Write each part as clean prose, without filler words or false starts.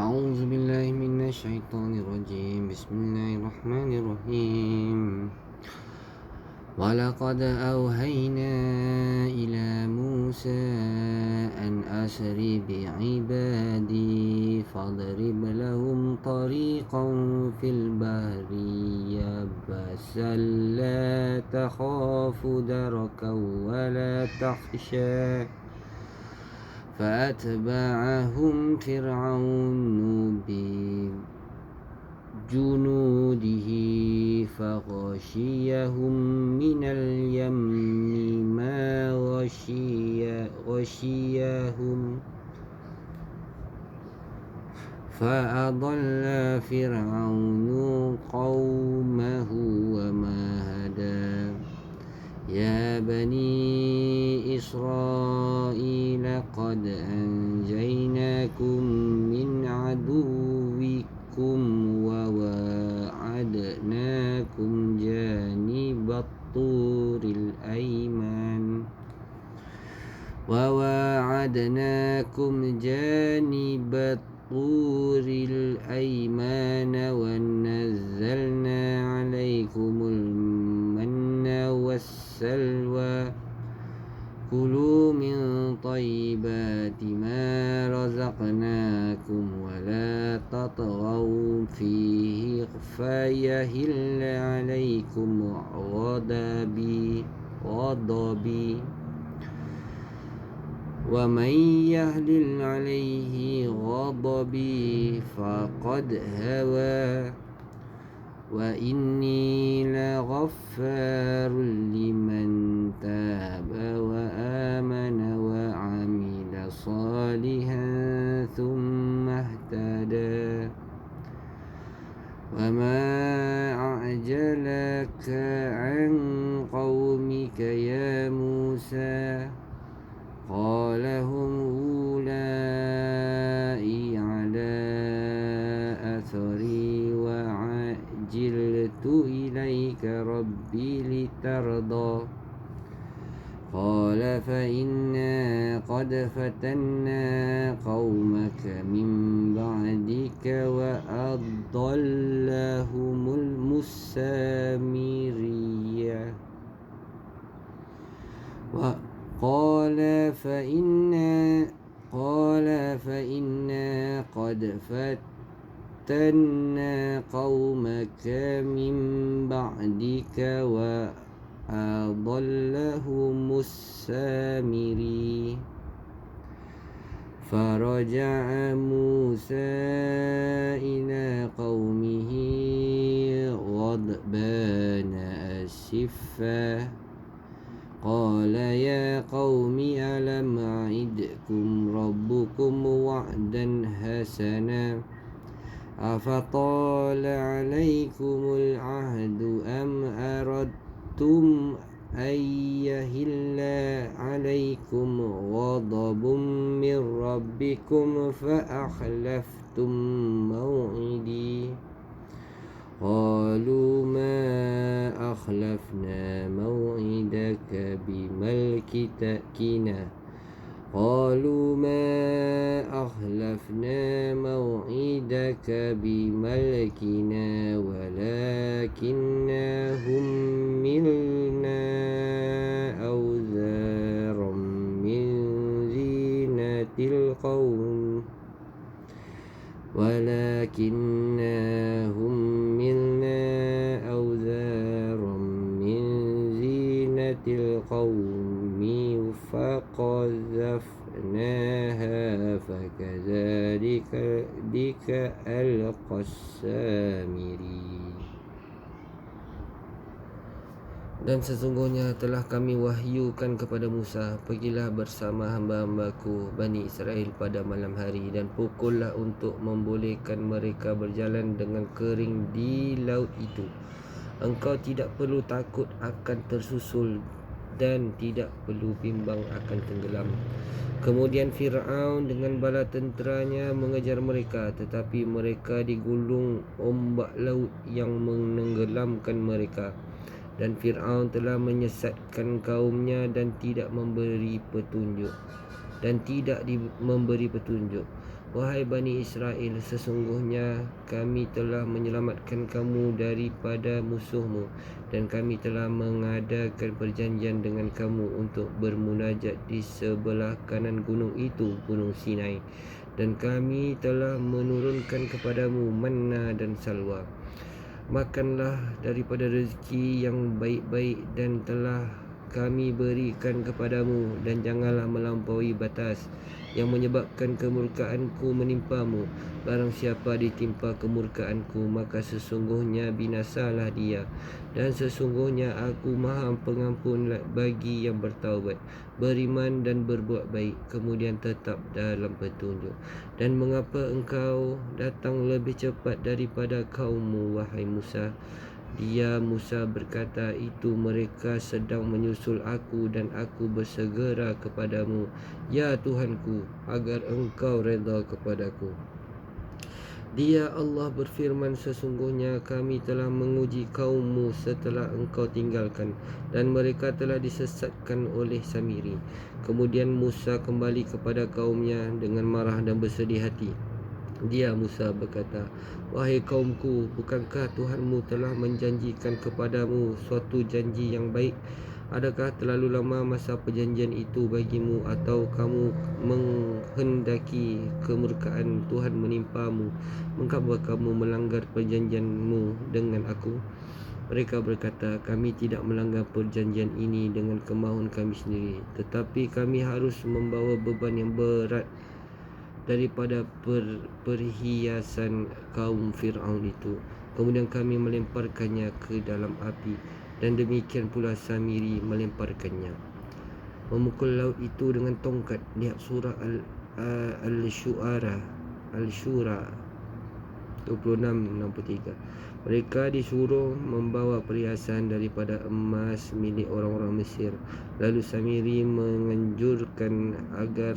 أعوذ بالله من الشيطان الرجيم. بسم الله الرحمن الرحيم. ولقد أوحينا إلى موسى أن أسر بعبادي فاضرب لهم طريقا في البحر يبسا لا تخاف دركا ولا تخشى فأتبعهم فرعون بجنوده فغشيهم من اليم ما غشيهم فأضل فرعون قومه وما هدى يا بني إسرائيل قد أنجيناكم من عدوكم وواعدناكم جانب الطور الأيمن ونزلنا عليكم المن والسلوى كلوا من طيبات ما رزقناكم ولا تطغوا فيه فيحل عليكم غضبي ومن يحلل عليه غضبي فقد هوى وإني لغفار لمن تاب وآمن وعمل صالحا ثم اهتدى وما أعجلك عن قومك يا موسى قال هم أولئك على أثري وعجلت إليك ربي لترضى قال فإنا قد فتنا قومك من بعدك وأضلهم السامرية قال فإنا قد فتنا قومك من بعدك وأضلهم السامري فرجع موسى إلى قومه غضبان أسفا قال يا قوم ألم أعدكم ربكم وعدا حسنا أفطال عليكم العهد أم أردتم أن يهل عليكم غضب من ربكم فأخلفتم موعدي قالوا ما أخلفنا موعدك بملكنا ولكننا حملنا أوزارا من زينة القوم فقذفناها فكذلك ألقى السامري. Dan sesungguhnya telah kami wahyukan kepada Musa, pergilah bersama hamba-hambaku Bani Israel pada malam hari dan pukullah untuk membolehkan mereka berjalan dengan kering di laut itu. Engkau tidak perlu takut akan tersusul dan tidak perlu bimbang akan tenggelam. Kemudian Fir'aun dengan bala tenteranya mengejar mereka, tetapi mereka digulung ombak laut yang menenggelamkan mereka. Dan Fir'aun telah menyesatkan kaumnya dan tidak memberi petunjuk. Wahai Bani Israel, sesungguhnya kami telah menyelamatkan kamu daripada musuhmu, dan kami telah mengadakan perjanjian dengan kamu untuk bermunajat di sebelah kanan gunung itu, Gunung Sinai. Dan kami telah menurunkan kepadamu manna dan salwa. Makanlah daripada rezeki yang baik-baik dan telah kami berikan kepadamu, dan janganlah melampaui batas yang menyebabkan kemurkaanku menimpamu. Barang siapa ditimpa kemurkaanku, maka sesungguhnya binasalah dia. Dan sesungguhnya aku maha pengampun bagi yang bertaubat, beriman dan berbuat baik, kemudian tetap dalam petunjuk. Dan mengapa engkau datang lebih cepat daripada kaummu, wahai Musa? Dia Musa berkata, itu mereka sedang menyusul aku, dan aku bersegera kepadamu, ya Tuhanku, agar engkau redha kepadaku. Dia Allah berfirman, sesungguhnya kami telah menguji kaummu setelah engkau tinggalkan, dan mereka telah disesatkan oleh Samiri. Kemudian Musa kembali kepada kaumnya dengan marah dan bersedih hati. Dia Musa berkata, wahai kaumku, bukankah Tuhanmu telah menjanjikan kepadamu suatu janji yang baik? Adakah terlalu lama masa perjanjian itu bagimu, atau kamu menghendaki kemurkaan Tuhan menimpamu? Mengapa kamu melanggar perjanjianmu dengan aku? Mereka berkata, kami tidak melanggar perjanjian ini dengan kemahuan kami sendiri, tetapi kami harus membawa beban yang berat daripada perhiasan kaum Fir'aun itu. Kemudian kami melemparkannya ke dalam api, dan demikian pula Samiri melemparkannya, memukul laut itu dengan tongkat. Lihat surah Al-Syura 26-63. Mereka disuruh membawa perhiasan daripada emas milik orang-orang Mesir. Lalu Samiri menganjurkan agar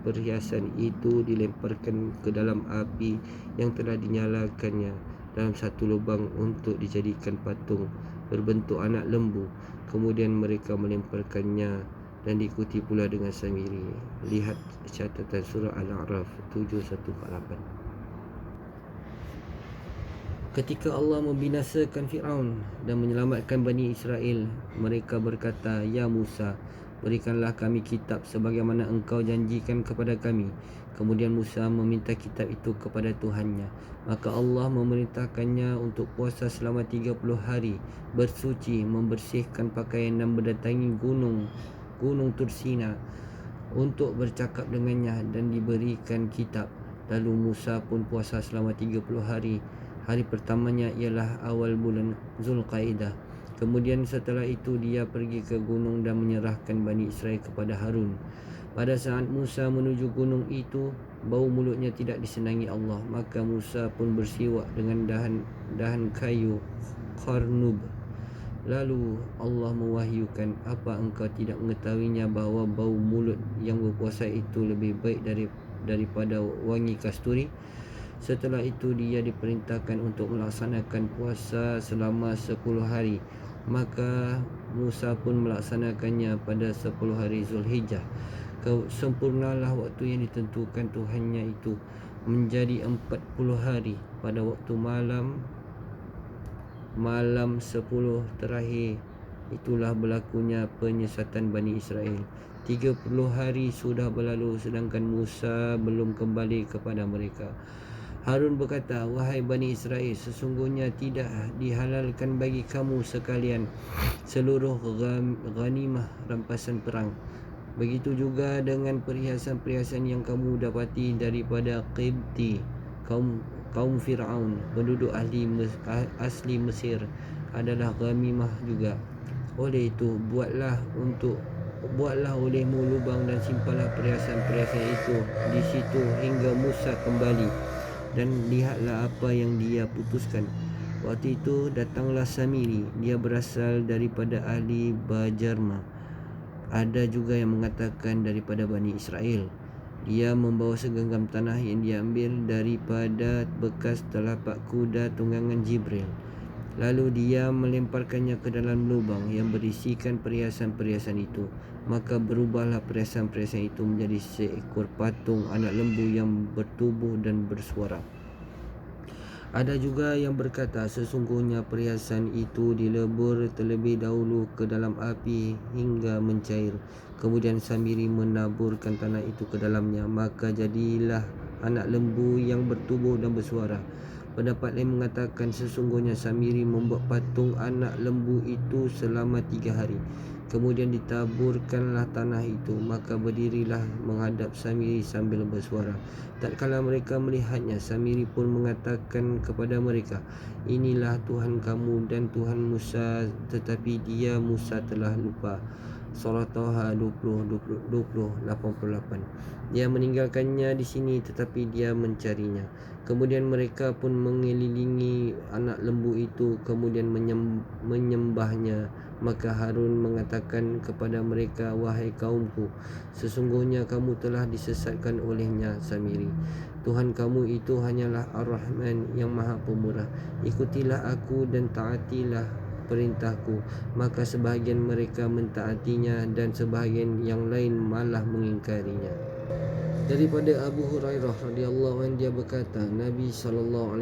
perhiasan itu dilemparkan ke dalam api yang telah dinyalakannya dalam satu lubang untuk dijadikan patung berbentuk anak lembu. Kemudian mereka melemparkannya, dan diikuti pula dengan Samiri. Lihat catatan surah Al-A'raf 7-1-8. Ketika Allah membinasakan Fir'aun dan menyelamatkan Bani Israel, mereka berkata, ya Musa, berikanlah kami kitab sebagaimana engkau janjikan kepada kami. Kemudian Musa meminta kitab itu kepada Tuhannya. Maka Allah memerintahkannya untuk puasa selama 30 hari, bersuci, membersihkan pakaian, dan mendatangi gunung Tursina untuk bercakap dengannya, dan diberikan kitab. Lalu Musa pun puasa selama 30 hari. Hari pertamanya ialah awal bulan Zulqaidah. Kemudian setelah itu dia pergi ke gunung dan menyerahkan Bani Israel kepada Harun. Pada saat Musa menuju gunung itu, bau mulutnya tidak disenangi Allah. Maka Musa pun bersiwak dengan dahan kayu qarnub. Lalu Allah mewahyukan, apa engkau tidak mengetahuinya bahawa bau mulut yang berpuasa itu lebih baik daripada wangi kasturi? Setelah itu dia diperintahkan untuk melaksanakan puasa selama 10 hari. Maka Musa pun melaksanakannya pada 10 hari Zulhijjah. Sempurnalah waktu yang ditentukan Tuhannya itu menjadi 40 hari. Pada waktu malam 10 terakhir, itulah berlakunya penyesatan Bani Israel. 30 hari sudah berlalu sedangkan Musa belum kembali kepada mereka. Harun berkata, wahai Bani Israel, sesungguhnya tidak dihalalkan bagi kamu sekalian seluruh ghanimah rampasan perang. Begitu juga dengan perhiasan-perhiasan yang kamu dapati daripada Qibti, kaum Fir'aun, penduduk asli Mesir, adalah ghanimah juga. Oleh itu, buatlah olehmu lubang dan simpanlah perhiasan-perhiasan itu di situ hingga Musa kembali. Dan lihatlah apa yang dia putuskan. Waktu itu datanglah Samiri, dia berasal daripada ahli Bajarma. Ada juga yang mengatakan daripada Bani Israel. Dia membawa segenggam tanah yang diambil daripada bekas telapak kuda tunggangan Jibril. Lalu dia melemparkannya ke dalam lubang yang berisikan perhiasan-perhiasan itu. Maka berubahlah perhiasan-perhiasan itu menjadi seekor patung anak lembu yang bertubuh dan bersuara. Ada juga yang berkata, sesungguhnya perhiasan itu dilebur terlebih dahulu ke dalam api hingga mencair. Kemudian Samiri menaburkan tanah itu ke dalamnya, maka jadilah anak lembu yang bertubuh dan bersuara. Pendapat lain mengatakan sesungguhnya Samiri membuat patung anak lembu itu selama 3 hari. Kemudian ditaburkanlah tanah itu, maka berdirilah menghadap Samiri sambil bersuara. Tatkala mereka melihatnya, Samiri pun mengatakan kepada mereka, inilah Tuhan kamu dan Tuhan Musa, tetapi dia Musa telah lupa. Surah Taha 88. Dia meninggalkannya di sini, tetapi dia mencarinya. Kemudian mereka pun mengelilingi anak lembu itu, kemudian menyembahnya. Maka Harun mengatakan kepada mereka, wahai kaumku, sesungguhnya kamu telah disesatkan olehnya Samiri. Tuhan kamu itu hanyalah Ar-Rahman yang Maha Pemurah. Ikutilah aku dan taatilah perintahku. Maka sebahagian mereka mentaatinya dan sebahagian yang lain malah mengingkarinya. Daripada Abu Hurairah radhiyallahu anhu, dia berkata, Nabi SAW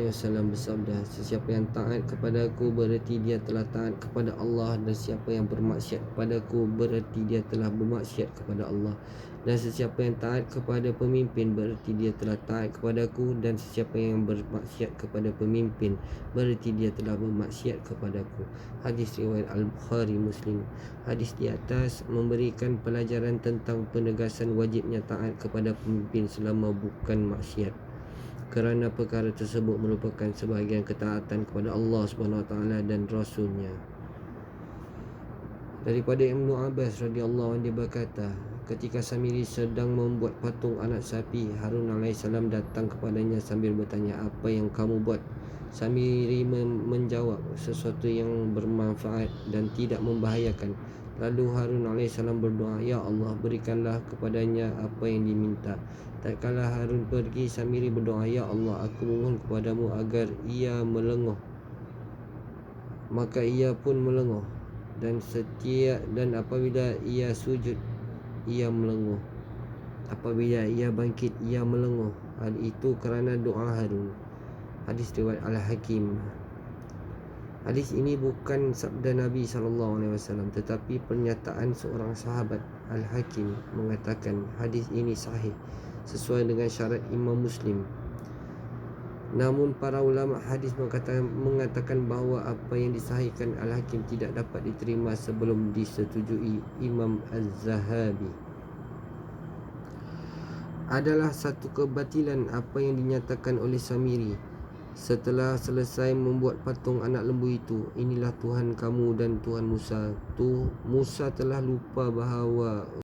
bersabda, sesiapa yang taat kepadaku bererti dia telah taat kepada Allah, dan siapa yang bermaksiat kepadaku bererti dia telah bermaksiat kepada Allah. Dan sesiapa yang taat kepada pemimpin bererti dia telah taat kepadaku, dan sesiapa yang bermaksiat kepada pemimpin bererti dia telah bermaksiat kepadaku. Hadis riwayat Al-Bukhari Muslim. Hadis di atas memberikan pelajaran tentang penegasan wajibnya taat kepada pemimpin selama bukan maksiat, kerana perkara tersebut merupakan sebahagian ketaatan kepada Allah SWT dan Rasulnya. Daripada Ibnu Abbas radhiyallahu anhu, dia berkata, ketika Samiri sedang membuat patung anak sapi, Harun AS datang kepadanya sambil bertanya, apa yang kamu buat? Samiri menjawab, sesuatu yang bermanfaat dan tidak membahayakan. Lalu Harun AS berdoa, ya Allah, berikanlah kepadanya apa yang diminta. Tatkala Harun pergi, Samiri berdoa, ya Allah, aku mohon kepadamu agar ia melenguh. Maka ia pun melenguh, dan apabila ia sujud, ia melenguh. Apabila ia bangkit, ia melenguh. Hal itu kerana doa Harun. Hadis riwayat Al-Hakim. Hadis ini bukan sabda Nabi SAW, tetapi pernyataan seorang sahabat. Al-Hakim mengatakan hadis ini sahih sesuai dengan syarat Imam Muslim. Namun para ulama hadis mengatakan bahawa apa yang disahihkan Al-Hakim tidak dapat diterima sebelum disetujui Imam Az-Zahabi. Adalah satu kebatilan apa yang dinyatakan oleh Samiri setelah selesai membuat patung anak lembu itu, inilah Tuhan kamu dan Tuhan Musa. Musa telah lupa bahawa